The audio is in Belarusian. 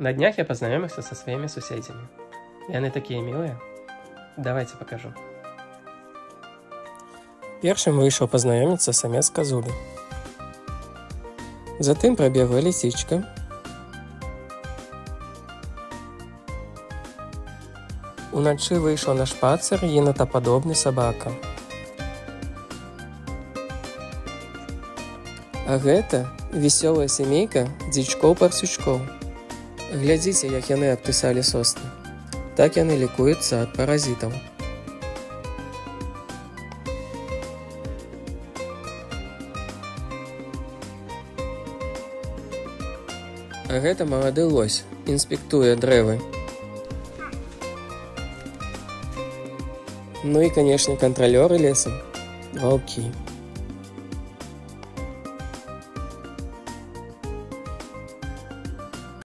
На днях я познакомился со своими соседями. И они такие милые. Давайте покажу. Першым вийшов познайомитися самець козулі. Затым прабегла лисичка. Уначы вийшов на шпацыр енотападобны сабака. А гэта весёлая сямейка дзічкоў-парсючкоў. Глядзіце, як яны абтысалі сосны. Так яны лікуюцца ад паразітаў. А гэта малады лось, інспектуе дрэвы. Ну і, канешне, кантралёры лесам, ваўкі.